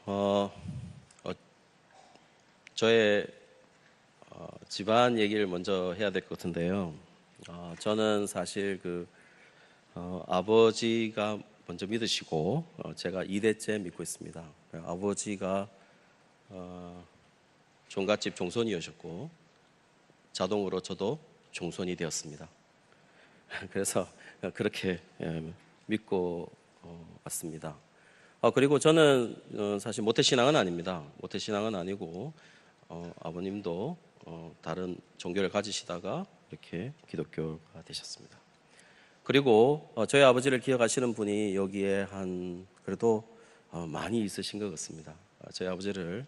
어, 저의 집안 얘기를 먼저 해야 될 것 같은데요. 저는 사실 아버지가 먼저 믿으시고 제가 2대째 믿고 있습니다. 아버지가 종갓집 종손이셨고 자동으로 저도 종손이 되었습니다. 그래서 그렇게 믿고 왔습니다. 그리고 저는 사실 모태신앙은 아닙니다. 모태신앙은 아니고 아버님도 다른 종교를 가지시다가 이렇게 기독교가 되셨습니다. 그리고 저희 아버지를 기억하시는 분이 여기에 그래도 많이 있으신 것 같습니다. 저희 아버지를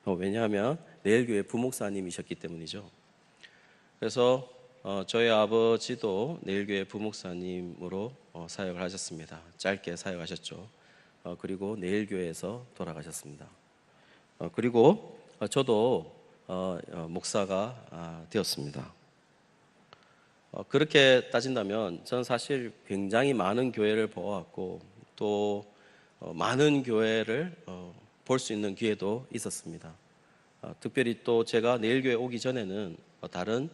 왜냐하면 내일교회 부목사님이셨기 때문이죠. 그래서 저희 아버지도 내일교회 부목사님으로 사역을 하셨습니다. 짧게 사역하셨죠. 그리고 내일교회에서 돌아가셨습니다. 그리고 저도 목사가 되었습니다. 그렇게 따진다면 저는 사실 굉장히 많은 교회를 보았고 또 많은 교회를 볼 수 있는 기회도 있었습니다. 특별히 또 제가 내일교회 오기 전에는 다른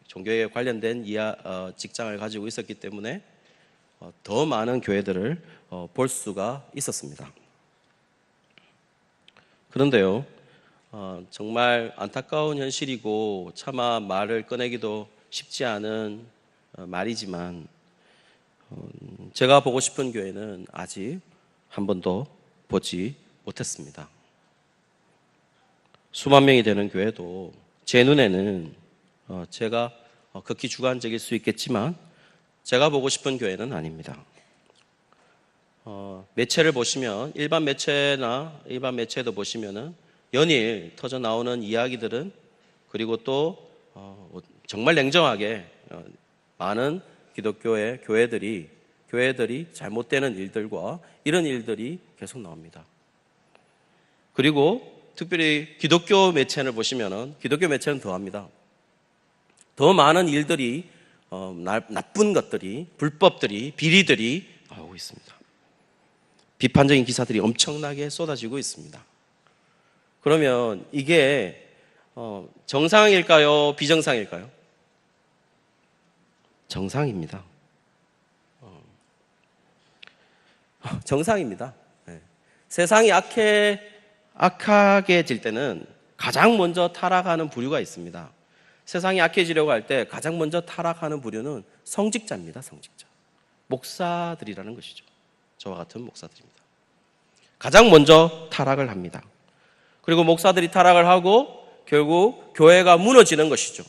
종교에 관련된 직장을 가지고 있었기 때문에 더 많은 교회들을 볼 수가 있었습니다. 그런데요, 정말 안타까운 현실이고 차마 말을 꺼내기도 쉽지 않은 말이지만 제가 보고 싶은 교회는 아직 한 번도 보지 못했습니다. 수만 명이 되는 교회도 제 눈에는 제가 극히 주관적일 수 있겠지만 제가 보고 싶은 교회는 아닙니다. 매체를 보시면 일반 매체도 보시면은 연일 터져 나오는 이야기들은 그리고 또 정말 냉정하게 많은 기독교의 교회들이 잘못되는 일들과 이런 일들이 계속 나옵니다. 그리고 특별히 기독교 매체를 보시면은 기독교 매체는 더합니다. 더 많은 일들이 나쁜 것들이 불법들이 비리들이 나오고 있습니다. 비판적인 기사들이 엄청나게 쏟아지고 있습니다. 그러면 이게 정상일까요? 비정상일까요? 정상입니다. 정상입니다. 네. 세상이 악하게질 때는 가장 먼저 타락하는 부류가 있습니다. 세상이 악해지려고 할 때 가장 먼저 타락하는 부류는 성직자입니다. 성직자. 목사들이라는 것이죠. 저와 같은 목사들입니다. 가장 먼저 타락을 합니다. 그리고 목사들이 타락을 하고 결국 교회가 무너지는 것이죠.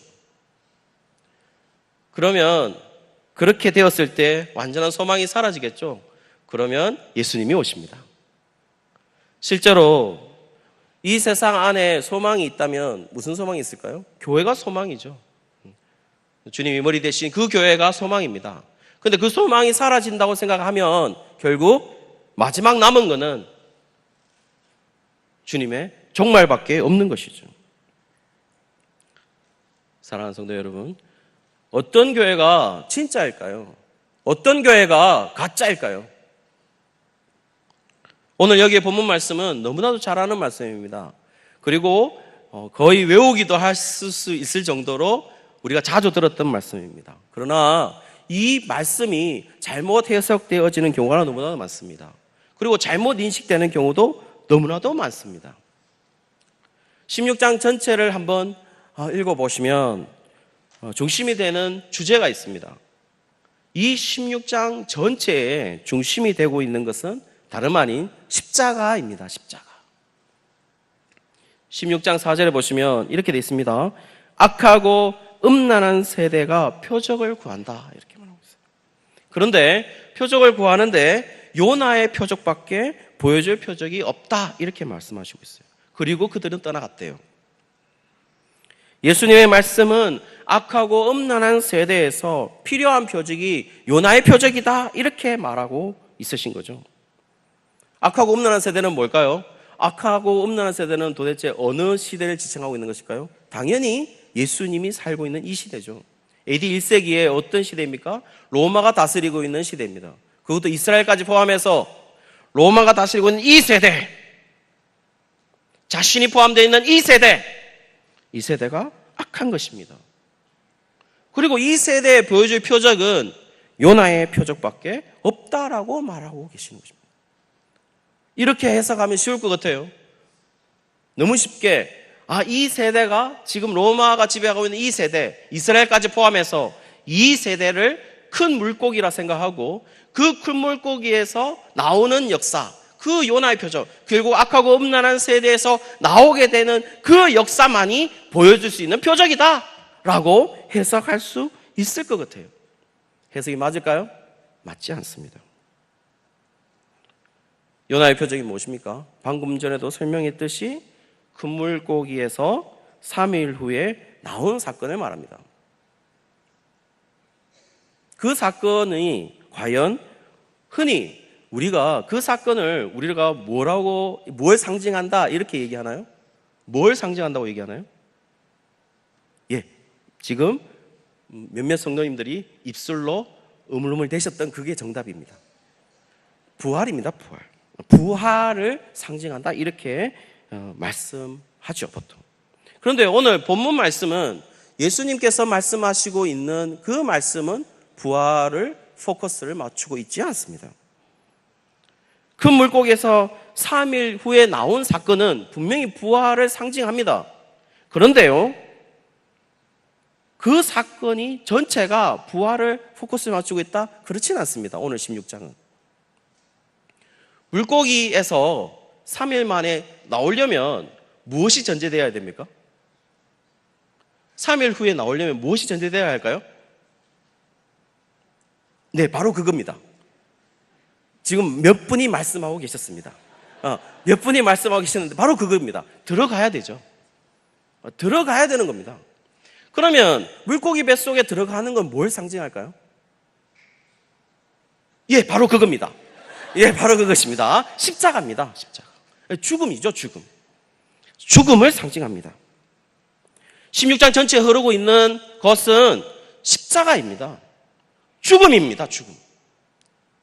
그러면 그렇게 되었을 때 완전한 소망이 사라지겠죠. 그러면 예수님이 오십니다. 실제로 이 세상 안에 소망이 있다면 무슨 소망이 있을까요? 교회가 소망이죠. 주님이 머리 대신 그 교회가 소망입니다. 그런데 그 소망이 사라진다고 생각하면 결국 마지막 남은 것은 주님의 종말밖에 없는 것이죠. 사랑하는 성도 여러분, 어떤 교회가 진짜일까요? 어떤 교회가 가짜일까요? 오늘 여기에 본문 말씀은 너무나도 잘 아는 말씀입니다. 그리고 거의 외우기도 할 수 있을 정도로 우리가 자주 들었던 말씀입니다. 그러나 이 말씀이 잘못 해석되어지는 경우가 너무나도 많습니다. 그리고 잘못 인식되는 경우도 너무나도 많습니다. 16장 전체를 한번 읽어보시면 중심이 되는 주제가 있습니다. 이 16장 전체에 중심이 되고 있는 것은 다름 아닌 십자가입니다. 십자가. 16장 4절에 보시면 이렇게 되어 있습니다. 악하고 음란한 세대가 표적을 구한다. 이렇게 말하고 있어요. 그런데 표적을 구하는데 요나의 표적밖에 보여줄 표적이 없다. 이렇게 말씀하시고 있어요. 그리고 그들은 떠나갔대요. 예수님의 말씀은 악하고 음란한 세대에서 필요한 표적이 요나의 표적이다. 이렇게 말하고 있으신 거죠. 악하고 음란한 세대는 뭘까요? 악하고 음란한 세대는 도대체 어느 시대를 지칭하고 있는 것일까요? 당연히 예수님이 살고 있는 이 시대죠. AD 1세기에 어떤 시대입니까? 로마가 다스리고 있는 시대입니다. 그것도 이스라엘까지 포함해서 로마가 다스리고 있는 이 세대, 자신이 포함되어 있는 이 세대가 악한 것입니다. 그리고 이 세대에 보여줄 표적은 요나의 표적밖에 없다라고 말하고 계시는 것입니다. 이렇게 해석하면 쉬울 것 같아요. 너무 쉽게 이 세대가 지금 로마가 지배하고 있는 이 세대, 이스라엘까지 포함해서 이 세대를 큰 물고기라 생각하고 그 큰 물고기에서 나오는 역사, 그 요나의 표적, 결국 악하고 음란한 세대에서 나오게 되는 그 역사만이 보여줄 수 있는 표적이다 라고 해석할 수 있을 것 같아요. 해석이 맞을까요? 맞지 않습니다. 요나의 표적이 무엇입니까? 방금 전에도 설명했듯이 큰 물고기에서 3일 후에 나온 사건을 말합니다. 그 사건이 과연 흔히 우리가 그 사건을 우리가 뭘 상징한다 이렇게 얘기하나요? 뭘 상징한다고 얘기하나요? 지금 몇몇 성도님들이 입술로 으물으물 대셨던 그게 정답입니다. 부활입니다. 부활을 상징한다 이렇게 말씀하죠, 보통. 그런데 오늘 본문 말씀은 예수님께서 말씀하시고 있는 그 말씀은 부활을 포커스를 맞추고 있지 않습니다. 큰 물고기에서 3일 후에 나온 사건은 분명히 부활을 상징합니다. 그런데요, 그 사건이 전체가 부활을 포커스에 맞추고 있다? 그렇진 않습니다. 오늘 16장은. 물고기에서 3일 만에 나오려면 무엇이 전제되어야 됩니까? 3일 후에 나오려면 무엇이 전제되어야 할까요? 네, 바로 그겁니다. 지금 몇 분이 말씀하고 계셨습니다. 몇 분이 말씀하고 계셨는데 바로 그겁니다. 들어가야 되죠. 들어가야 되는 겁니다. 그러면 물고기 뱃속에 들어가는 건 뭘 상징할까요? 바로 그겁니다. 바로 그것입니다. 십자가입니다. 십자가. 죽음이죠, 죽음. 죽음을 상징합니다. 16장 전체에 흐르고 있는 것은 십자가입니다. 죽음입니다, 죽음.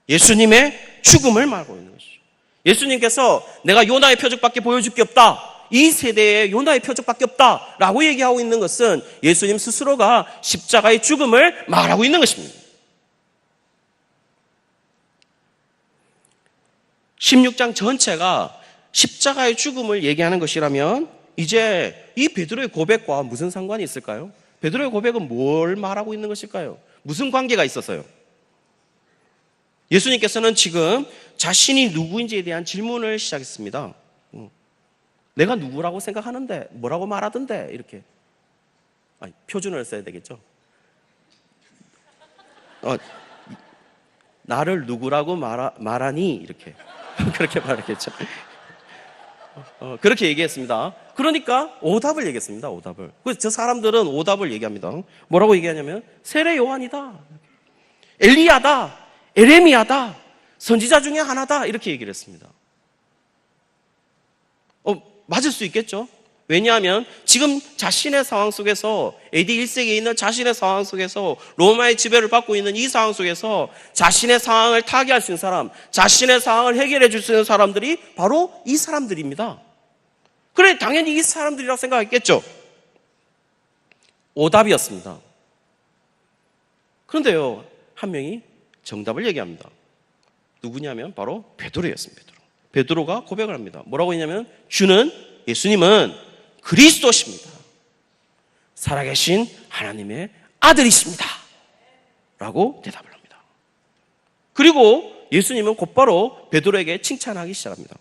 예수님의 죽음을 말하고 있는 것이죠. 예수님께서 내가 요나의 표적밖에 보여줄 게 없다. 이 세대에 요나의 표적밖에 없다라고 얘기하고 있는 것은 예수님 스스로가 십자가의 죽음을 말하고 있는 것입니다. 16장 전체가 십자가의 죽음을 얘기하는 것이라면 이제 이 베드로의 고백과 무슨 상관이 있을까요? 베드로의 고백은 뭘 말하고 있는 것일까요? 무슨 관계가 있었어요? 예수님께서는 지금 자신이 누구인지에 대한 질문을 시작했습니다. 내가 누구라고 생각하는데 뭐라고 말하던데 이렇게 표준어를 써야 되겠죠. 나를 누구라고 말하니 이렇게 그렇게 말했겠죠. 그렇게 얘기했습니다. 그러니까 오답을 얘기했습니다. 오답을. 그래서 저 사람들은 오답을 얘기합니다. 뭐라고 얘기하냐면 세례 요한이다, 엘리야다, 에레미야다, 선지자 중에 하나다 이렇게 얘기를 했습니다. 맞을 수 있겠죠. 왜냐하면 지금 자신의 상황 속에서 AD 1세기에 있는 자신의 상황 속에서 로마의 지배를 받고 있는 이 상황 속에서 자신의 상황을 타개할 수 있는 사람, 자신의 상황을 해결해 줄 수 있는 사람들이 바로 이 사람들입니다. 그래, 당연히 이 사람들이라고 생각했겠죠. 오답이었습니다. 그런데요, 한 명이 정답을 얘기합니다. 누구냐면 바로 베드로였습니다. 베드로가 고백을 합니다. 뭐라고 했냐면 예수님은 그리스도십니다. 살아계신 하나님의 아들이십니다. 라고 대답을 합니다. 그리고 예수님은 곧바로 베드로에게 칭찬하기 시작합니다.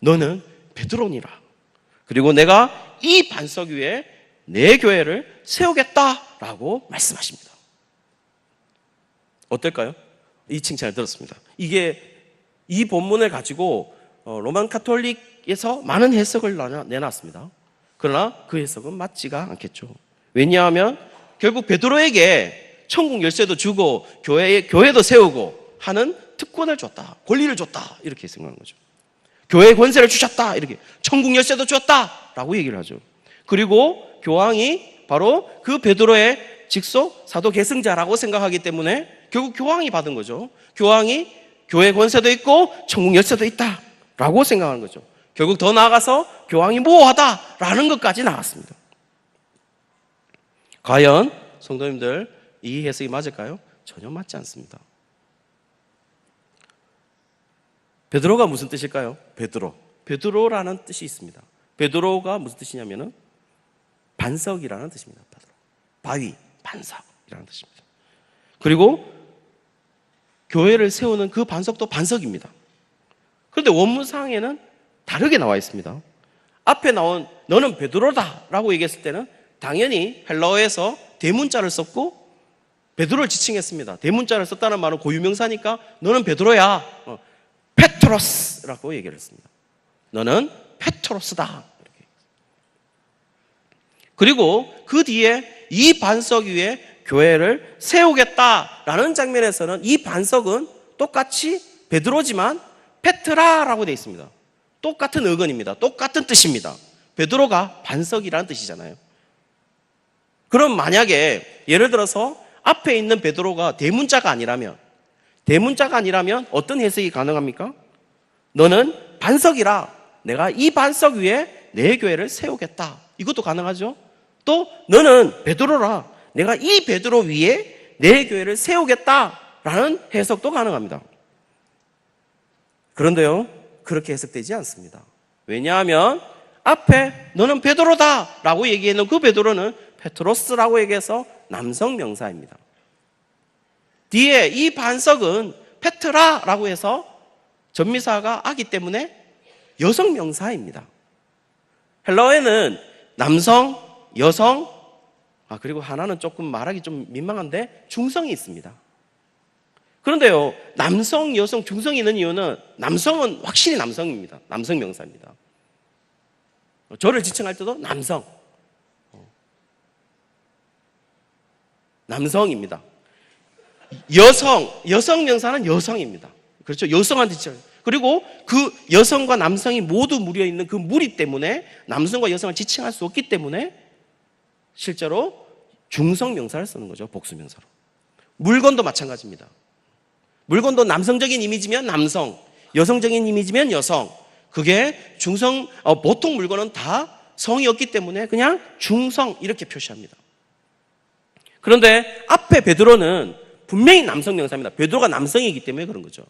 너는 베드로니라. 그리고 내가 이 반석 위에 내 교회를 세우겠다라고 말씀하십니다. 어떨까요? 이 칭찬을 들었습니다. 이 본문을 가지고 로만 카톨릭에서 많은 해석을 내놨습니다. 그러나 그 해석은 맞지가 않겠죠. 왜냐하면 결국 베드로에게 천국 열쇠도 주고 교회도 세우고 하는 특권을 줬다, 권리를 줬다 이렇게 생각하는 거죠. 교회의 권세를 주셨다, 이렇게 천국 열쇠도 주었다라고 얘기를 하죠. 그리고 교황이 바로 그 베드로의 직속 사도 계승자라고 생각하기 때문에 결국 교황이 받은 거죠. 교황이 교회 권세도 있고 천국 열쇠도 있다라고 생각하는 거죠. 결국 더 나아가서 교황이 모호하다라는 것까지 나왔습니다. 과연 성도님들 이 해석이 맞을까요? 전혀 맞지 않습니다. 베드로가 무슨 뜻일까요? 베드로라는 뜻이 있습니다. 베드로가 무슨 뜻이냐면은 반석이라는 뜻입니다. 바위, 반석이라는 뜻입니다. 그리고 교회를 세우는 그 반석도 반석입니다. 그런데 원문상에는 다르게 나와 있습니다. 앞에 나온 너는 베드로다라고 얘기했을 때는 당연히 헬라어에서 대문자를 썼고 베드로를 지칭했습니다. 대문자를 썼다는 말은 고유명사니까 너는 베드로야. 페트로스라고 얘기를 했습니다. 너는 페트로스다. 그리고 그 뒤에 이 반석 위에 교회를 세우겠다라는 장면에서는 이 반석은 똑같이 베드로지만 페트라라고 되어 있습니다. 똑같은 어근입니다. 똑같은 뜻입니다. 베드로가 반석이라는 뜻이잖아요. 그럼 만약에 예를 들어서 앞에 있는 베드로가 대문자가 아니라면 어떤 해석이 가능합니까? 너는 반석이라 내가 이 반석 위에 내 교회를 세우겠다. 이것도 가능하죠. 또 너는 베드로라 내가 이 베드로 위에 내 교회를 세우겠다라는 해석도 가능합니다. 그런데요, 그렇게 해석되지 않습니다. 왜냐하면 앞에 너는 베드로다 라고 얘기했는 그 베드로는 페트로스라고 얘기해서 남성 명사입니다. 뒤에 이 반석은 페트라라고 해서 전미사가 아기 때문에 여성 명사입니다. 헬라어에는 남성, 여성, 그리고 하나는 조금 말하기 좀 민망한데 중성이 있습니다. 그런데요, 남성, 여성, 중성이 있는 이유는 남성은 확실히 남성입니다. 남성 명사입니다. 저를 지칭할 때도 남성입니다. 여성 명사는 여성입니다. 그렇죠? 여성한테 지칭. 그리고 그 여성과 남성이 모두 무려 있는 그 무리 때문에 남성과 여성을 지칭할 수 없기 때문에 실제로 중성 명사를 쓰는 거죠. 복수 명사로. 물건도 마찬가지입니다. 물건도 남성적인 이미지면 남성, 여성적인 이미지면 여성. 그게 중성, 보통 물건은 다 성이 없기 때문에 그냥 중성 이렇게 표시합니다. 그런데 앞에 베드로는 분명히 남성 명사입니다. 베드로가 남성이기 때문에 그런 거죠.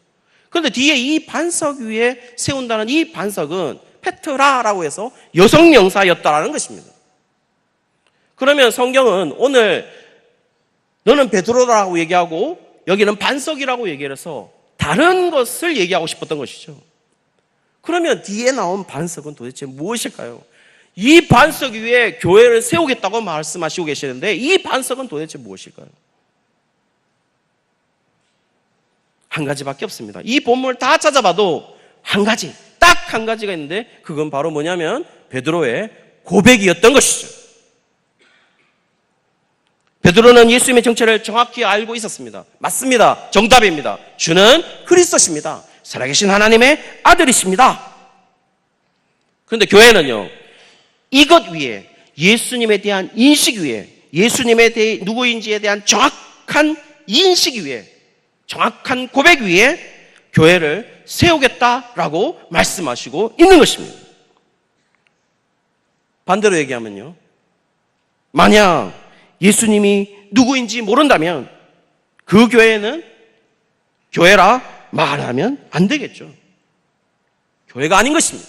그런데 뒤에 이 반석 위에 세운다는 이 반석은 페트라라고 해서 여성 명사였다라는 것입니다. 그러면 성경은 오늘 너는 베드로라고 얘기하고 여기는 반석이라고 얘기를 해서 다른 것을 얘기하고 싶었던 것이죠. 그러면 뒤에 나온 반석은 도대체 무엇일까요? 이 반석 위에 교회를 세우겠다고 말씀하시고 계시는데 이 반석은 도대체 무엇일까요? 한 가지밖에 없습니다. 이 본문을 다 찾아봐도 딱 한 가지가 있는데 그건 바로 뭐냐면 베드로의 고백이었던 것이죠. 베드로는 예수님의 정체를 정확히 알고 있었습니다. 맞습니다. 정답입니다. 주는 그리스도십니다. 살아계신 하나님의 아들이십니다. 그런데 교회는요, 이것 위에 예수님에 대한 인식 위에 예수님에 대해 누구인지에 대한 정확한 인식 위에 정확한 고백 위에 교회를 세우겠다라고 말씀하시고 있는 것입니다. 반대로 얘기하면요, 만약 예수님이 누구인지 모른다면 그 교회는 교회라 말하면 안 되겠죠. 교회가 아닌 것입니다.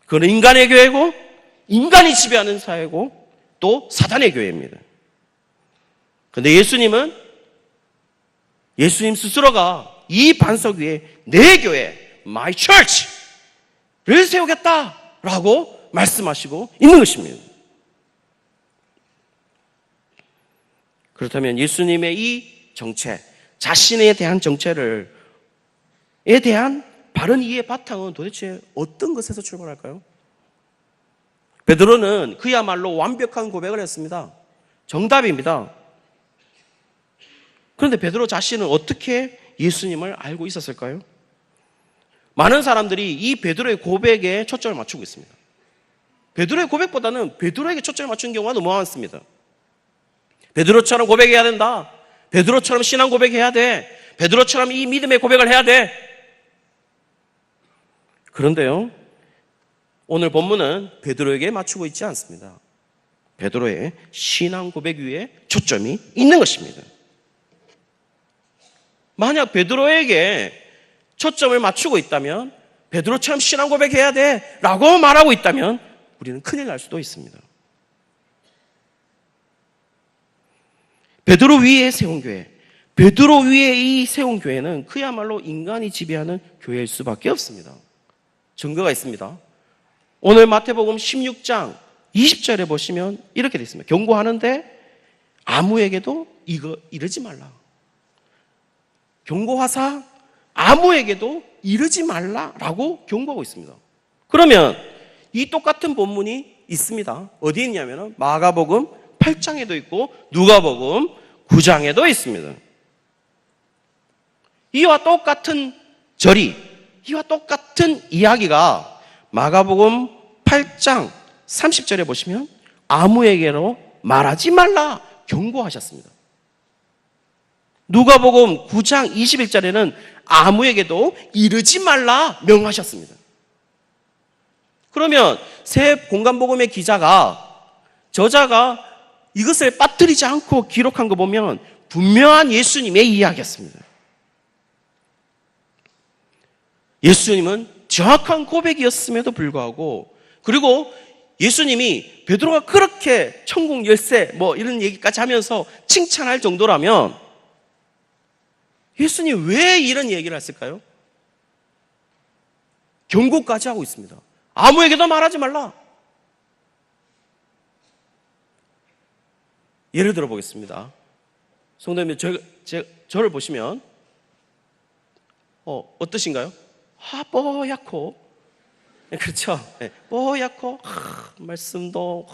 그건 인간의 교회고 인간이 지배하는 사회고 또 사단의 교회입니다. 그런데 예수님 스스로가 이 반석 위에 내 교회, my church를 세우겠다라고 말씀하시고 있는 것입니다. 그렇다면 예수님의 이 정체, 자신에 대한 정체에 대한 바른 이해의 바탕은 도대체 어떤 것에서 출발할까요? 베드로는 그야말로 완벽한 고백을 했습니다. 정답입니다. 그런데 베드로 자신은 어떻게 예수님을 알고 있었을까요? 많은 사람들이 이 베드로의 고백에 초점을 맞추고 있습니다. 베드로의 고백보다는 베드로에게 초점을 맞춘 경우가 너무 많습니다. 베드로처럼 고백해야 된다. 베드로처럼 신앙 고백해야 돼. 베드로처럼 이 믿음의 고백을 해야 돼. 그런데요, 오늘 본문은 베드로에게 맞추고 있지 않습니다. 베드로의 신앙 고백 위에 초점이 있는 것입니다. 만약 베드로에게 초점을 맞추고 있다면, 베드로처럼 신앙 고백해야 돼 라고 말하고 있다면 우리는 큰일 날 수도 있습니다. 베드로 위에 세운 교회, 베드로 위에 이 세운 교회는 그야말로 인간이 지배하는 교회일 수밖에 없습니다. 증거가 있습니다. 오늘 마태복음 16장 20절에 보시면 이렇게 되어 있습니다. 경고하는데 아무에게도 이러지 말라. 경고하사 아무에게도 이러지 말라라고 경고하고 있습니다. 그러면 이 똑같은 본문이 있습니다. 어디 있냐면 마가복음 8장에도 있고 누가복음 9장에도 있습니다. 이와 똑같은 절이, 이와 똑같은 이야기가 마가복음 8장 30절에 보시면 아무에게로 말하지 말라 경고하셨습니다. 누가복음 9장 21절에는 아무에게도 이르지 말라 명하셨습니다. 그러면 새 공간복음의 저자가 이것을 빠뜨리지 않고 기록한 거 보면 분명한 예수님의 이야기였습니다. 예수님은 정확한 고백이었음에도 불구하고, 그리고 예수님이 베드로가 그렇게 천국 열쇠 이런 얘기까지 하면서 칭찬할 정도라면 예수님 왜 이런 얘기를 했을까요? 경고까지 하고 있습니다. 아무에게도 말하지 말라. 예를 들어 보겠습니다. 성도님, 저를 보시면 어떠신가요? 뽀얗고, 그렇죠? 네, 뽀얗고 말씀도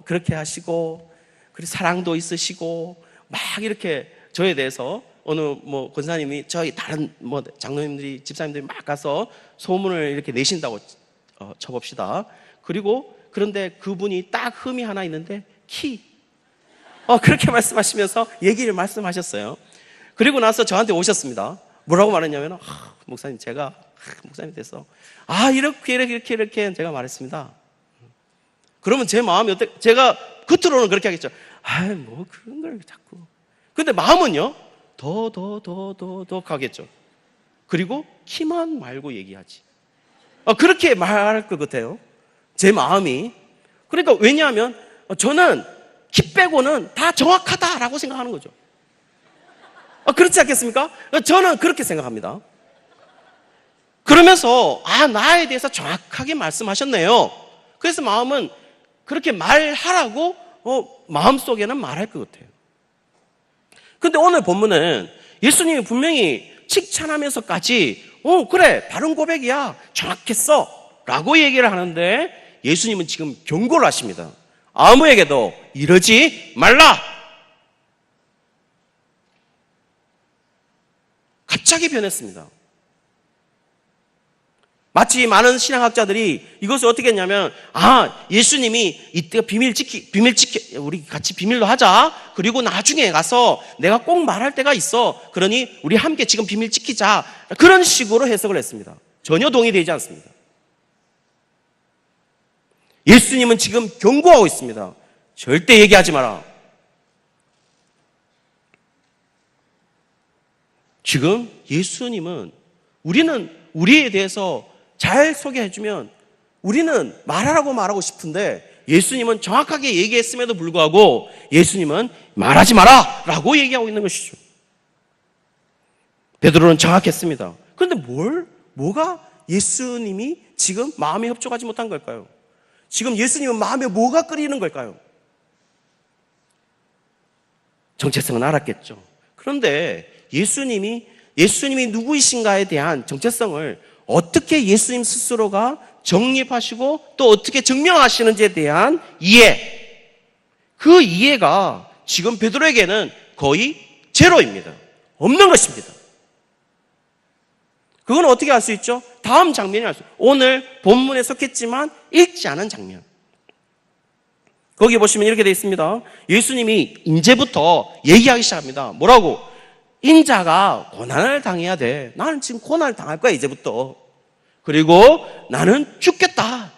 그렇게 하시고, 그리고 사랑도 있으시고, 막 이렇게 저에 대해서 어느 권사님이 저희 다른 장로님들이, 집사님들이 막 가서 소문을 이렇게 내신다고 쳐봅시다. 그런데 그분이 딱 흠이 하나 있는데 그렇게 말씀하시면서 얘기를 말씀하셨어요. 그리고 나서 저한테 오셨습니다. 뭐라고 말했냐면 목사님, 제가 목사님 돼서 이렇게 제가 말했습니다. 그러면 제 마음이 제가 겉으로는 그렇게 하겠죠. 그런 걸 자꾸. 근데 마음은요, 더 가겠죠. 그리고 키만 말고 얘기하지. 그렇게 말할 것 같아요. 제 마음이. 그러니까 왜냐하면 저는 키 빼고는 다 정확하다라고 생각하는 거죠. 그렇지 않겠습니까? 저는 그렇게 생각합니다. 그러면서 나에 대해서 정확하게 말씀하셨네요. 그래서 마음은 그렇게 말하라고 마음속에는 말할 것 같아요. 근데 오늘 본문은 예수님이 분명히 칭찬하면서까지 그래, 바른 고백이야, 정확했어 라고 얘기를 하는데 예수님은 지금 경고를 하십니다. 아무에게도 이러지 말라. 갑자기 변했습니다. 마치 많은 신앙학자들이 이것을 어떻게 했냐면, 예수님이 이때가 비밀 지켜, 우리 같이 비밀로 하자. 그리고 나중에 가서 내가 꼭 말할 때가 있어. 그러니 우리 함께 지금 비밀 지키자. 그런 식으로 해석을 했습니다. 전혀 동의되지 않습니다. 예수님은 지금 경고하고 있습니다. 절대 얘기하지 마라. 지금 예수님은 우리는 우리에 대해서 잘 소개해주면 우리는 말하고 싶은데 예수님은 정확하게 얘기했음에도 불구하고 예수님은 말하지 마라 라고 얘기하고 있는 것이죠. 베드로는 정확했습니다. 그런데 뭐가 예수님이 지금 마음에 협조하지 못한 걸까요? 지금 예수님은 마음에 뭐가 끓이는 걸까요? 정체성은 알았겠죠. 그런데 예수님이 누구이신가에 대한 정체성을 어떻게 예수님 스스로가 정립하시고 또 어떻게 증명하시는지에 대한 그 이해가 지금 베드로에게는 거의 제로입니다. 없는 것입니다. 그건 어떻게 알 수 있죠? 다음 장면이 알 수 있어요. 오늘 본문에 속했지만 읽지 않은 장면. 거기 보시면 이렇게 되어 있습니다. 예수님이 이제부터 얘기하기 시작합니다. 뭐라고? 인자가 고난을 당해야 돼. 나는 지금 고난을 당할 거야, 이제부터. 그리고 나는 죽겠다.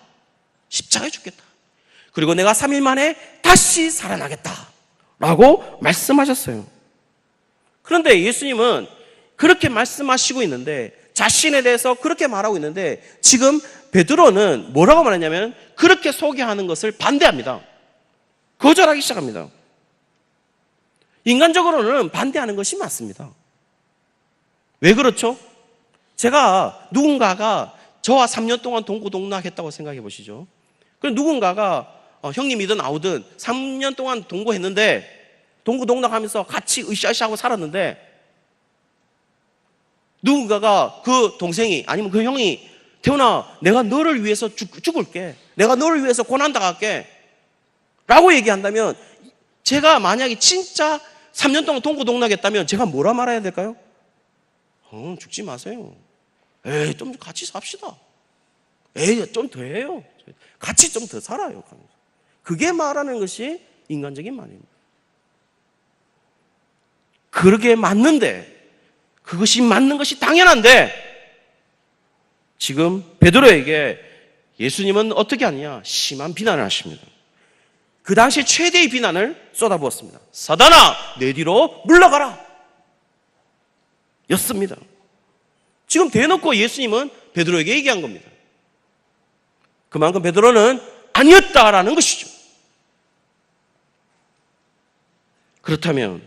십자가에 죽겠다. 그리고 내가 3일 만에 다시 살아나겠다. 라고 말씀하셨어요. 그런데 예수님은 그렇게 말씀하시고 있는데, 자신에 대해서 그렇게 말하고 있는데, 지금 베드로는 뭐라고 말하냐면 그렇게 소개하는 것을 반대합니다. 거절하기 시작합니다. 인간적으로는 반대하는 것이 맞습니다. 왜 그렇죠? 제가 누군가가 저와 3년 동안 동고동락했다고 생각해 보시죠. 그럼 누군가가 형님이든 아우든 3년 동안 동거했는데, 동고동락하면서 같이 으쌰으쌰하고 살았는데, 누군가가 그 동생이 아니면 그 형이 태훈아, 내가 너를 위해서 죽을게. 내가 너를 위해서 고난당할게. 라고 얘기한다면, 제가 만약에 진짜 3년 동안 동고동락했다면 제가 뭐라 말해야 될까요? 죽지 마세요. 에이, 좀 같이 삽시다. 에이, 좀 더 해요. 같이 좀 더 살아요. 그게 말하는 것이 인간적인 말입니다. 그러게 맞는데, 그것이 맞는 것이 당연한데, 지금 베드로에게 예수님은 어떻게 하느냐? 심한 비난을 하십니다. 그 당시 최대의 비난을 쏟아부었습니다. 사단아, 내 뒤로 물러가라. 였습니다. 지금 대놓고 예수님은 베드로에게 얘기한 겁니다. 그만큼 베드로는 아니었다라는 것이죠. 그렇다면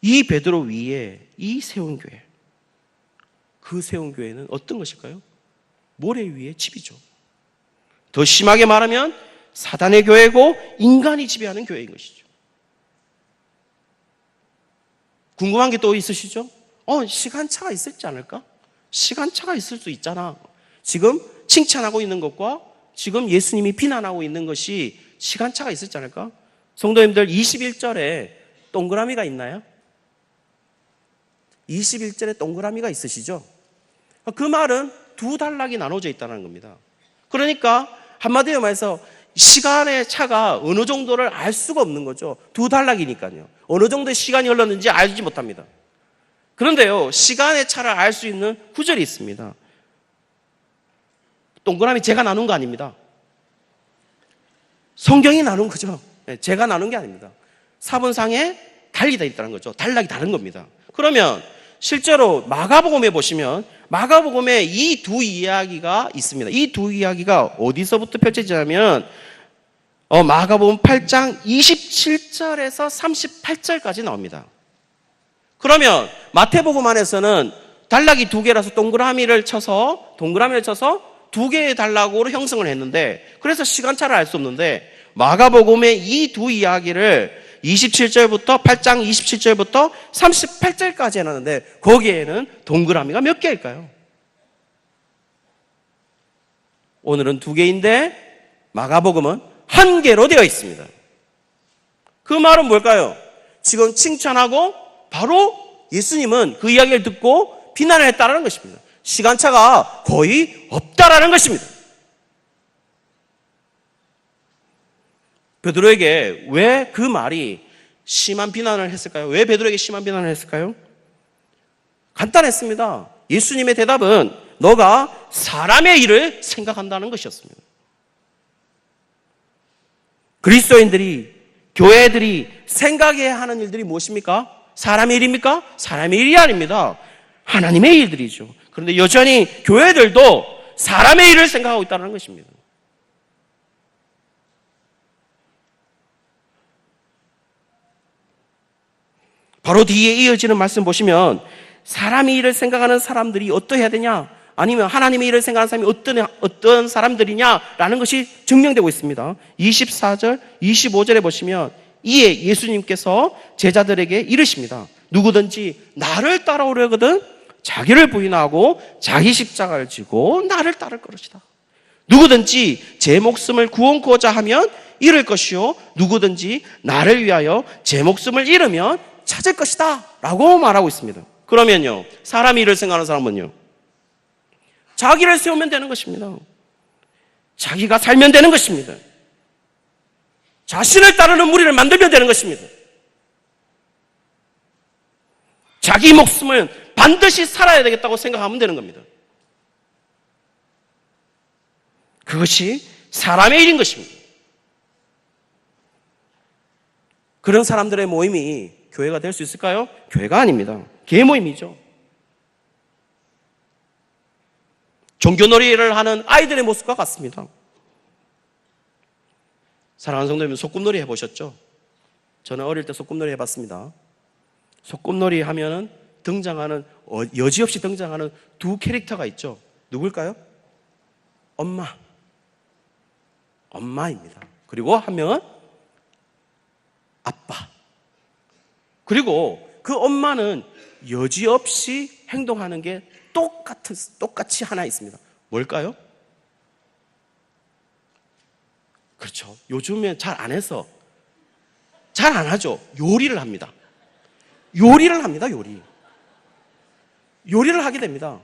이 베드로 위에 이 세운 교회, 그 세운 교회는 어떤 것일까요? 모래 위에 집이죠. 더 심하게 말하면 사단의 교회고 인간이 지배하는 교회인 것이죠. 궁금한 게 또 있으시죠? 시간차가 있을지 않을까? 시간차가 있을 수 있잖아. 지금 칭찬하고 있는 것과 지금 예수님이 비난하고 있는 것이 시간차가 있을지 않을까? 성도님들, 21절에 동그라미가 있나요? 21절에 동그라미가 있으시죠? 그 말은 두 단락이 나눠져 있다는 겁니다. 그러니까 한마디로 말해서 시간의 차가 어느 정도를 알 수가 없는 거죠. 두 단락이니까요. 어느 정도의 시간이 흘렀는지 알지 못합니다. 그런데요, 시간의 차를 알 수 있는 구절이 있습니다. 동그라미 제가 나눈 거 아닙니다. 성경이 나눈 거죠. 제가 나눈 게 아닙니다. 사본상에 달리 있다는 거죠. 단락이 다른 겁니다. 그러면 실제로 마가복음에 보시면 마가복음에 이 두 이야기가 있습니다. 이 두 이야기가 어디서부터 펼쳐지냐면 마가복음 8장 27절에서 38절까지 나옵니다. 그러면 마태복음 안에서는 단락이 두 개라서 동그라미를 쳐서 두 개의 단락으로 형성을 했는데, 그래서 시간차를 알 수 없는데, 마가복음의 이 두 이야기를 27절부터 8장 27절부터 38절까지 해놨는데 거기에는 동그라미가 몇 개일까요? 오늘은 두 개인데 마가복음은 한 개로 되어 있습니다. 그 말은 뭘까요? 지금 칭찬하고 바로 예수님은 그 이야기를 듣고 비난을 했다는 것입니다. 시간차가 거의 없다라는 것입니다. 베드로에게 왜 그 말이 심한 비난을 했을까요? 왜 베드로에게 심한 비난을 했을까요? 간단했습니다. 예수님의 대답은 너가 사람의 일을 생각한다는 것이었습니다. 그리스도인들이, 교회들이 생각해야 하는 일들이 무엇입니까? 사람의 일입니까? 사람의 일이 아닙니다. 하나님의 일들이죠. 그런데 여전히 교회들도 사람의 일을 생각하고 있다는 것입니다. 바로 뒤에 이어지는 말씀 보시면 사람의 일을 생각하는 사람들이 어떠해야 되냐, 아니면 하나님의 일을 생각하는 사람이 어떤 사람들이냐라는 것이 증명되고 있습니다. 24절, 25절에 보시면 이에 예수님께서 제자들에게 이르십니다. 누구든지 나를 따라오려거든 자기를 부인하고 자기 십자가를 지고 나를 따를 것이다. 누구든지 제 목숨을 구원코자 하면 잃을 것이요 누구든지 나를 위하여 제 목숨을 잃으면 찾을 것이다 라고 말하고 있습니다. 그러면요, 사람의 일을 생각하는 사람은요, 자기를 세우면 되는 것입니다. 자기가 살면 되는 것입니다. 자신을 따르는 무리를 만들면 되는 것입니다. 자기 목숨을 반드시 살아야 되겠다고 생각하면 되는 겁니다. 그것이 사람의 일인 것입니다. 그런 사람들의 모임이 교회가 될 수 있을까요? 교회가 아닙니다. 계모임이죠. 종교놀이를 하는 아이들의 모습과 같습니다. 사랑하는 성도님, 소꿉놀이 해보셨죠? 저는 어릴 때 소꿉놀이 해봤습니다. 소꿉놀이 하면은 등장하는, 여지없이 등장하는 두 캐릭터가 있죠. 누굴까요? 엄마입니다. 그리고 한 명은 아빠. 그리고 그 엄마는 여지없이 행동하는 게 똑같이 하나 있습니다. 뭘까요? 그렇죠. 요즘에 잘 안 해서, 잘 안 하죠. 요리를 합니다. 요리를 하게 됩니다.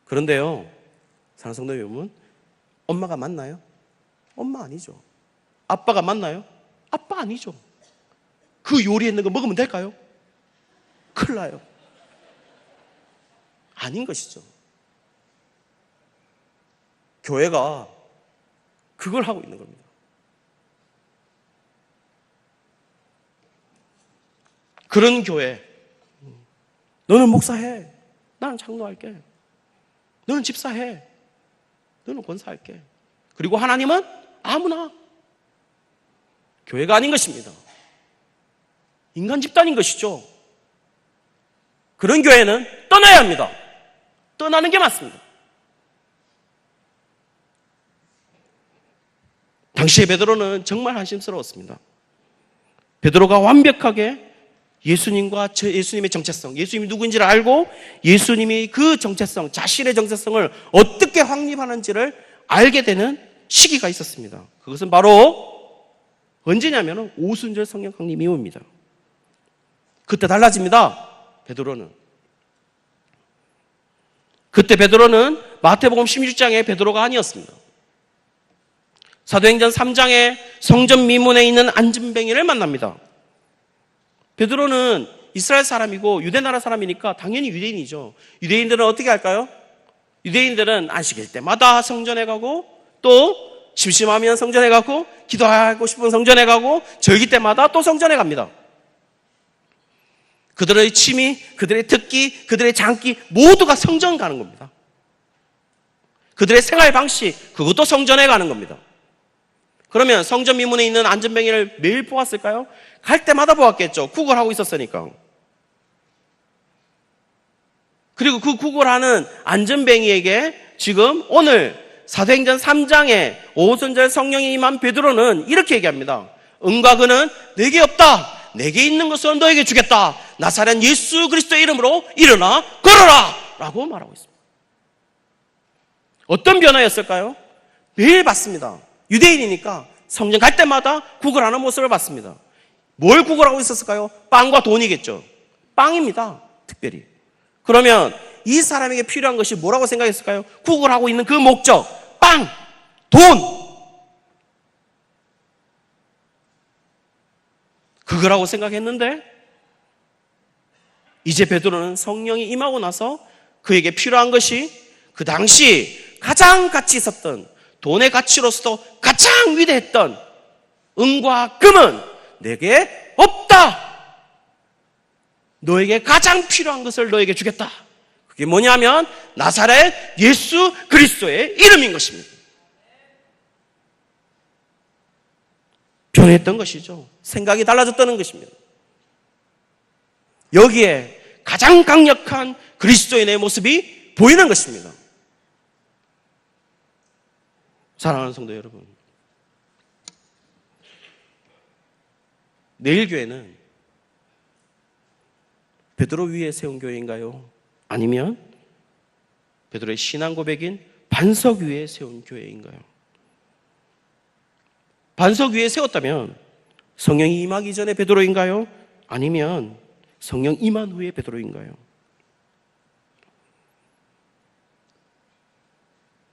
그런데요, 사랑하는 성도 여러분, 엄마가 맞나요? 엄마 아니죠. 아빠가 맞나요? 아빠 아니죠. 그 요리했는 거 먹으면 될까요? 큰일 나요. 아닌 것이죠. 교회가 그걸 하고 있는 겁니다. 그런 교회, 너는 목사해, 나는 장로할게. 너는 집사해, 너는 권사할게. 그리고 하나님은 아무나. 교회가 아닌 것입니다. 인간 집단인 것이죠. 그런 교회는 떠나야 합니다. 떠나는 게 맞습니다. 당시에 베드로는 정말 한심스러웠습니다. 베드로가 완벽하게 예수님과 예수님의 정체성, 예수님이 누구인지를 알고 예수님이 그 정체성, 자신의 정체성을 어떻게 확립하는지를 알게 되는 시기가 있었습니다. 그것은 바로 언제냐면 오순절 성령 확립 이후입니다. 그때 달라집니다. 베드로는. 그때 베드로는 마태복음 16장의 베드로가 아니었습니다. 사도행전 3장의 성전 미문에 있는 안진뱅이를 만납니다. 베드로는 이스라엘 사람이고 유대 나라 사람이니까 당연히 유대인이죠. 유대인들은 어떻게 할까요? 유대인들은 안식일 때마다 성전에 가고, 또 심심하면 성전에 가고, 기도하고 싶은 성전에 가고, 절기 때마다 또 성전에 갑니다. 그들의 취미, 그들의 특기, 그들의 장기 모두가 성전 가는 겁니다. 그들의 생활 방식, 그것도 성전에 가는 겁니다. 그러면 성전 미문에 있는 안전뱅이를 매일 보았을까요? 갈 때마다 보았겠죠. 구걸하고 있었으니까. 그리고 그 구걸하는 안전뱅이에게 지금 오늘 사도행전 3장에 오순절 성령이 임한 베드로는 이렇게 얘기합니다. 은과 금은 내게 없다. 내게 있는 것은 너에게 주겠다. 나사렛 예수 그리스도의 이름으로 일어나 걸어라 라고 말하고 있습니다. 어떤 변화였을까요? 매일 봤습니다. 유대인이니까 성전 갈 때마다 구걸하는 모습을 봤습니다. 뭘 구걸하고 있었을까요? 빵과 돈이겠죠. 빵입니다. 특별히. 그러면 이 사람에게 필요한 것이 뭐라고 생각했을까요? 구걸하고 있는 그 목적, 빵, 돈. 그거라고 생각했는데 이제 베드로는 성령이 임하고 나서 그에게 필요한 것이 그 당시 가장 가치 있었던, 돈의 가치로서도 가장 위대했던 은과 금은 내게 없다. 너에게 가장 필요한 것을 너에게 주겠다. 그게 뭐냐면 나사렛 예수 그리스도의 이름인 것입니다. 변했던 것이죠. 생각이 달라졌다는 것입니다. 여기에 가장 강력한 그리스도인의 모습이 보이는 것입니다. 사랑하는 성도 여러분, 내일 교회는 베드로 위에 세운 교회인가요? 아니면 베드로의 신앙 고백인 반석 위에 세운 교회인가요? 반석 위에 세웠다면 성령이 임하기 전에 베드로인가요? 아니면 성령 임한 후에 베드로인가요?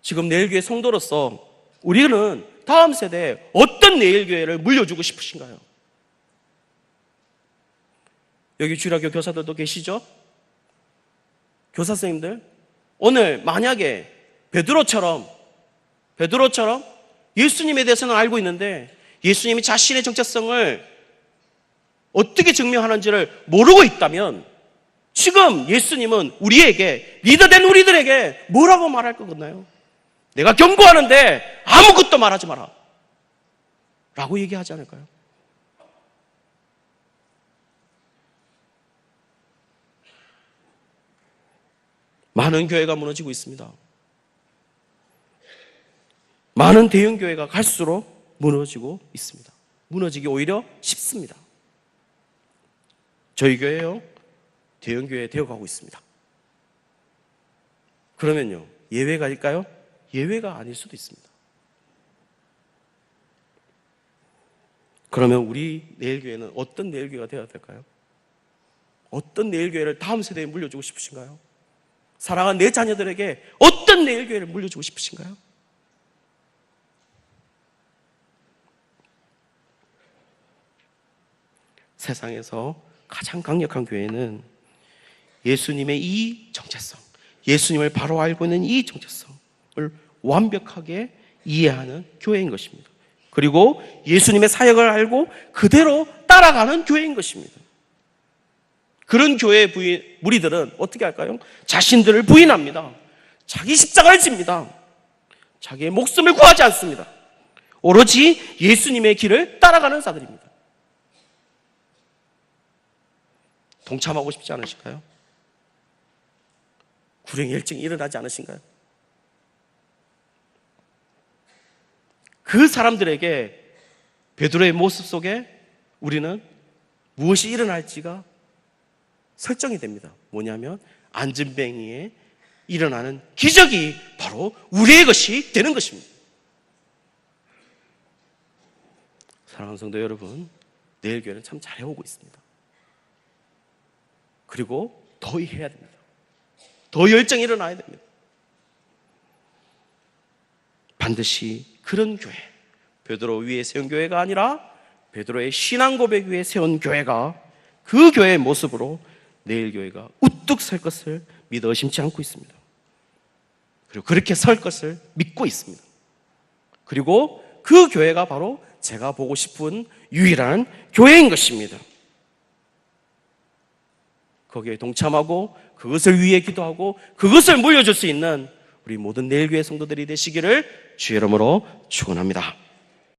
지금 내일교회 성도로서 우리는 다음 세대에 어떤 내일교회를 물려주고 싶으신가요? 여기 주일학교 교사들도 계시죠? 교사 선생님들, 오늘 만약에 베드로처럼 예수님에 대해서는 알고 있는데 예수님이 자신의 정체성을 어떻게 증명하는지를 모르고 있다면 지금 예수님은 우리에게, 리더된 우리들에게 뭐라고 말할 거겠나요? 내가 경고하는데 아무것도 말하지 마라 라고 얘기하지 않을까요? 많은 교회가 무너지고 있습니다. 많은 대형 교회가 갈수록 무너지고 있습니다. 무너지기 오히려 쉽습니다. 저희 교회요, 대형 교회 되어가고 있습니다. 그러면요, 예외가일까요? 예외가 아닐 수도 있습니다. 그러면 우리 내일교회는 어떤 내일교회가 되어야 될까요? 어떤 내일교회를 다음 세대에 물려주고 싶으신가요? 사랑하는 내 자녀들에게 어떤 내일교회를 물려주고 싶으신가요? 세상에서 가장 강력한 교회는 예수님의 이 정체성, 예수님을 바로 알고 있는 이 정체성을 완벽하게 이해하는 교회인 것입니다. 그리고 예수님의 사역을 알고 그대로 따라가는 교회인 것입니다. 그런 교회의 무리들은 어떻게 할까요? 자신들을 부인합니다. 자기 십자가를 집니다. 자기의 목숨을 구하지 않습니다. 오로지 예수님의 길을 따라가는 자들입니다. 동참하고 싶지 않으실까요? 불행혈증이 일어나지 않으신가요? 그 사람들에게 베드로의 모습 속에 우리는 무엇이 일어날지가 설정이 됩니다. 뭐냐면 안전뱅이에 일어나는 기적이 바로 우리의 것이 되는 것입니다. 사랑하는 성도 여러분, 내일 교회는 참 잘해오고 있습니다. 그리고 더 해야 됩니다. 더 열정이 일어나야 됩니다. 반드시 그런 교회, 베드로 위에 세운 교회가 아니라 베드로의 신앙 고백 위에 세운 교회가, 그 교회의 모습으로 내일 교회가 우뚝 설 것을 믿어 의심치 않고 있습니다. 그리고 그렇게 설 것을 믿고 있습니다. 그리고 그 교회가 바로 제가 보고 싶은 유일한 교회인 것입니다. 거기에 동참하고 그것을 위해 기도하고 그것을 물려줄 수 있는 우리 모든 내일교회 성도들이 되시기를 주의 이름으로 축원합니다.